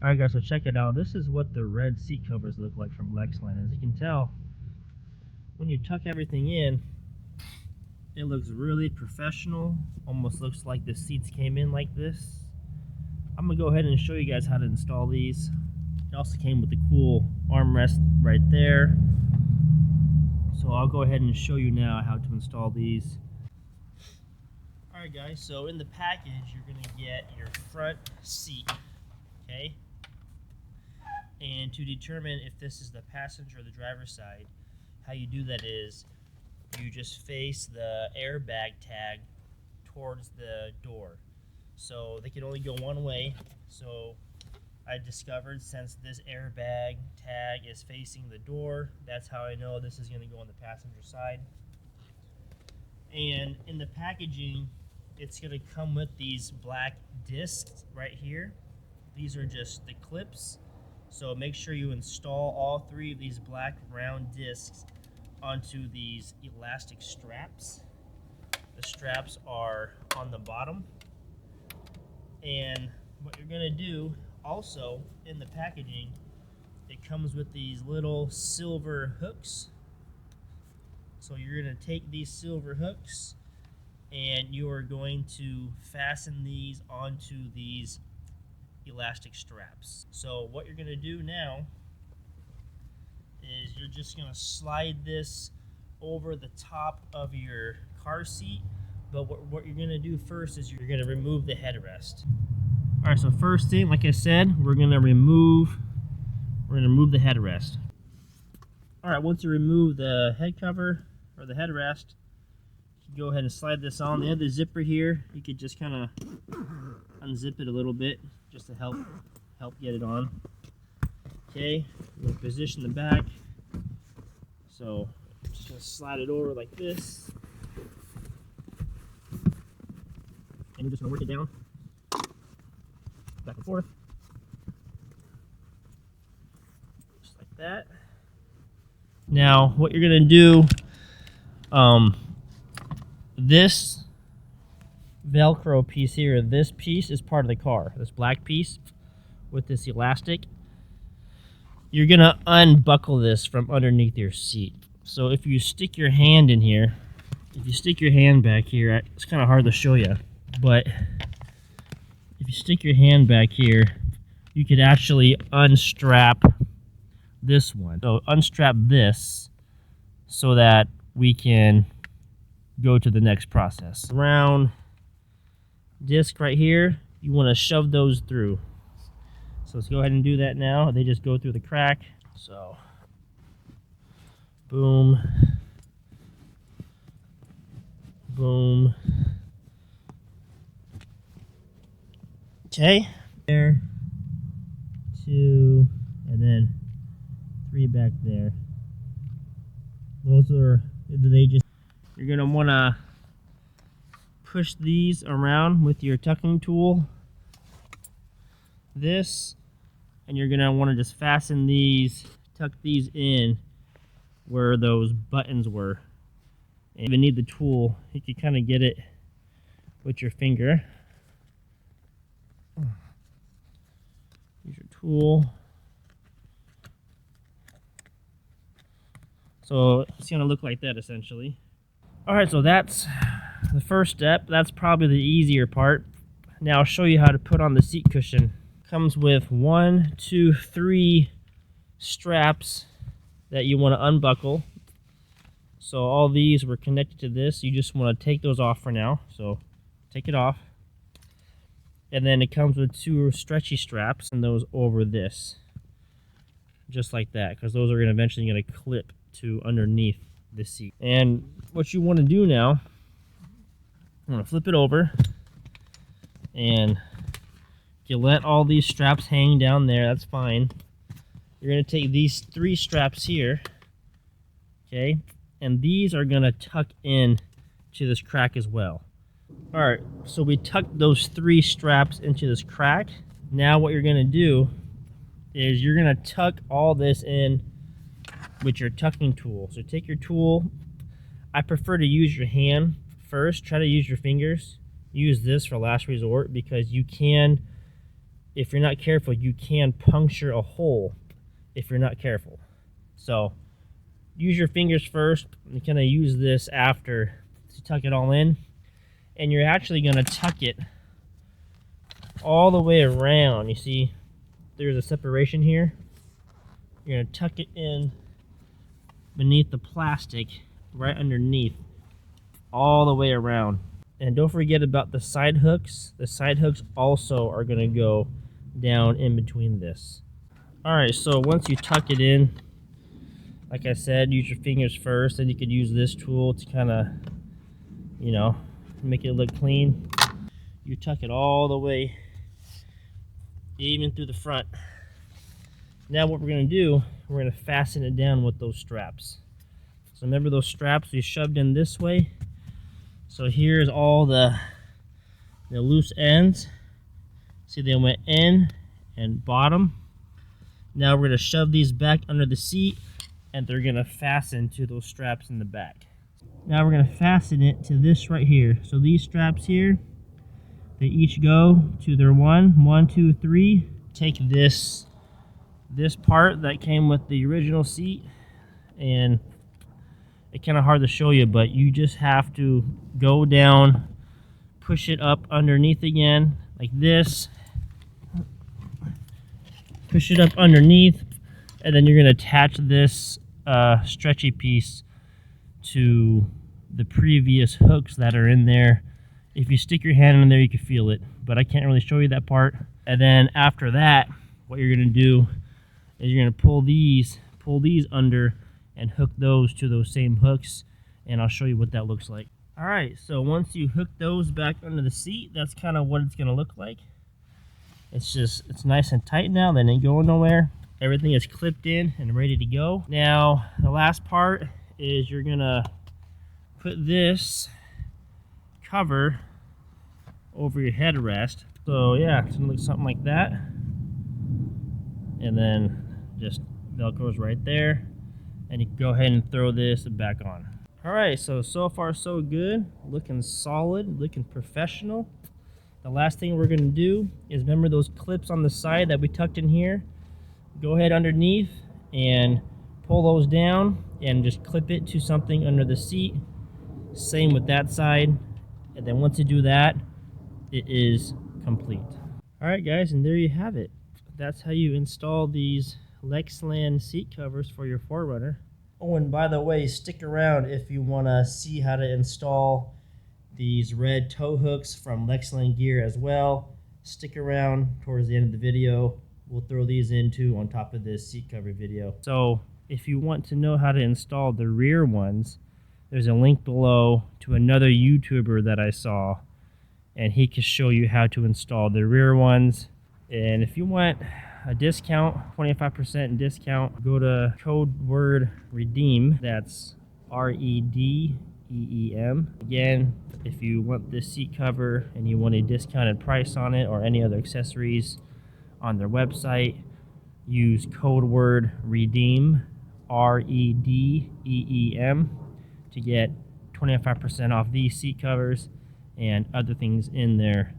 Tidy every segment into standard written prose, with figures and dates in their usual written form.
Alright guys, so check it out. This is what the red seat covers look like from Lexland. As you can tell, when you tuck everything in, it looks really professional. Almost looks like the seats came in like this. I'm going to go ahead and show you guys how to install these. It also came with the cool armrest right there. So I'll go ahead and show you now how to install these. Alright guys, so in the package you're going to get your front seat, okay? And to determine if this is the passenger or the driver's side, how you do that is you just face the airbag tag towards the door. So they can only go one way. So I discovered since this airbag tag is facing the door, that's how I know this is going to go on the passenger side. And in the packaging, it's going to come with these black discs right here. These are just the clips. So make sure you install all three of these black round discs onto these elastic straps. The straps are on the bottom. And what you're going to do also in the packaging, it comes with these little silver hooks. So you're going to take these silver hooks and you are going to fasten these onto these elastic straps. So what you're going to do now is you're just going to slide this over the top of your car seat. But what you're going to do first is you're going to remove the headrest. Alright, so first thing, like I said, we're going to remove the headrest. Alright, once you remove the head cover or the headrest, you can go ahead and slide this on. They have the zipper here. You could just kind of unzip it a little bit just to help get it on. Okay, we'll position the back. So I'm just going to slide it over like this. And we're just going to work it down, back and forth, just like that. Now, what you're going to do, this Velcro piece here, this piece is part of the car. This black piece with this elastic. You're going to unbuckle this from underneath your seat. So if you stick your hand in here, if you stick your hand back here, it's kind of hard to show you, but if you stick your hand back here, you could actually unstrap this one. So unstrap this so that we can go to the next process. Round disc right here, you want to shove those through. So let's go ahead and do that now. They just go through the crack. So boom, boom. Okay, there, 2, and then 3 back there. Those are, you're gonna wanna push these around with your tucking tool, and you're gonna wanna just fasten these, tuck these in where those buttons were. And if you need the tool, you can kind of get it with your finger. Use your tool. So it's going to look like that essentially. Alright, so that's the first step. That's probably the easier part. Now I'll show you how to put on the seat cushion. Comes with 1, 2, 3 straps that you want to unbuckle. So all these were connected to this. You just want to take those off for now. So take it off. And then it comes with 2 stretchy straps, and those over this, just like that, because those are eventually going to clip to underneath the seat. And what you want to do now, you want to flip it over, and you let all these straps hang down there. That's fine. You're going to take these 3 straps here, okay, and these are going to tuck in to this crack as well. Alright, so we tucked those 3 straps into this crack. Now what you're going to do is you're going to tuck all this in with your tucking tool. So take your tool. I prefer to use your hand first. Try to use your fingers. Use this for last resort because you can if you're not careful, you can puncture a hole if you're not careful. So use your fingers first and kind of use this after to tuck it all in. And you're actually going to tuck it all the way around. You see there's a separation here. You're going to tuck it in beneath the plastic, right underneath, all the way around. And don't forget about the side hooks. The side hooks also are going to go down in between this. Alright, so once you tuck it in, like I said, use your fingers first, and you could use this tool to kind of, you know, make it look clean. You tuck it all the way, even through the front. Now what we're going to do, we're going to fasten it down with those straps. So remember those straps we shoved in this way? So here's all the loose ends. See, they went in and bottom. Now we're going to shove these back under the seat, and they're going to fasten to those straps in the back. Now we're going to fasten it to this right here. So these straps here, they each go to their 1, 2, 3. Take this part that came with the original seat, and it's kind of hard to show you, but you just have to go down, push it up underneath again, like this. Push it up underneath, and then you're going to attach this stretchy piece to the previous hooks that are in there. If you stick your hand in there, you can feel it, but I can't really show you that part. And then after that, what you're going to do is you're going to pull these under and hook those to those same hooks, and I'll show you what that looks like. All right, so once you hook those back under the seat, that's kind of what it's going to look like. It's nice and tight now. They ain't going nowhere. Everything is clipped in and ready to go. Now, the last part is you're gonna put this cover over your headrest. So yeah, it's gonna look something like that. And then just Velcro's right there. And you can go ahead and throw this back on. All right, so far so good. Looking solid, looking professional. The last thing we're going to do is, remember those clips on the side that we tucked in here? Go ahead underneath and pull those down and just clip it to something under the seat. Same with that side. And then once you do that, it is complete. Alright guys, and there you have it. That's how you install these Lexland seat covers for your 4Runner. Oh, and by the way, stick around if you want to see how to install these red tow hooks from Lexland Gear as well. Stick around towards the end of the video. We'll throw these in too on top of this seat cover video. So if you want to know how to install the rear ones, there's a link below to another YouTuber that I saw, and he can show you how to install the rear ones. And if you want a discount, 25% discount, go to code word REDEEM. That's REDEEM. Again, if you want this seat cover and you want a discounted price on it or any other accessories on their website, use code word REDEEM, REDEEM, to get 25% off these seat covers and other things in their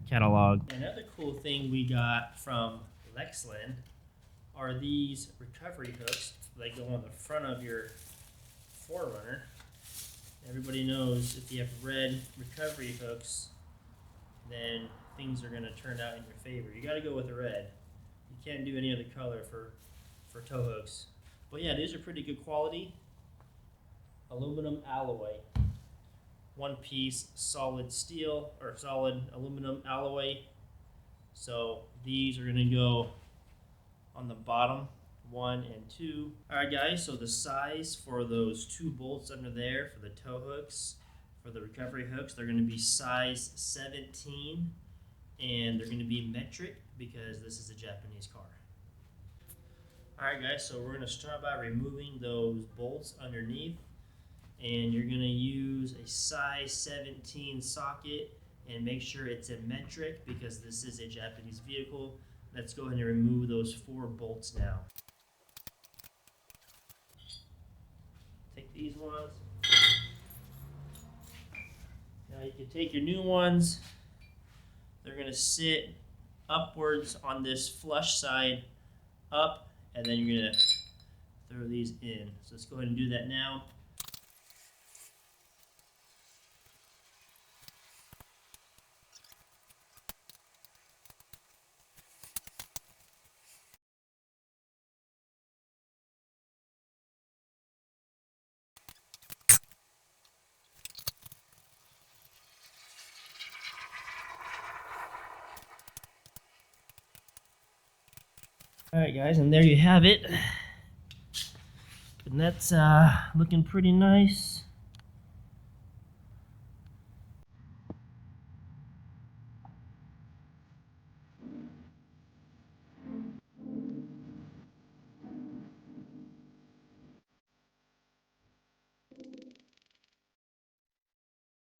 catalog. Another cool thing we got from Lexland are these recovery hooks that go on the front of your 4Runner. Everybody knows if you have red recovery hooks, then things are going to turn out in your favor. You got to go with the red. You can't do any other color for tow hooks. But yeah, these are pretty good quality. Aluminum alloy. One piece solid steel or solid aluminum alloy. So these are going to go on the bottom, 1 and 2. Alright guys, so the size for those 2 bolts under there for the tow hooks, for the recovery hooks, they're going to be size 17, and they're going to be metric because this is a Japanese car. Alright guys, so we're going to start by removing those bolts underneath, and you're going to use a size 17 socket and make sure it's in metric because this is a Japanese vehicle. Let's go ahead and remove those 4 bolts now. Take these ones. Now you can take your new ones. They're going to sit upwards on this flush side, up, and then you're gonna throw these in. So let's go ahead and do that now. Alright guys, and there you have it. And that's looking pretty nice.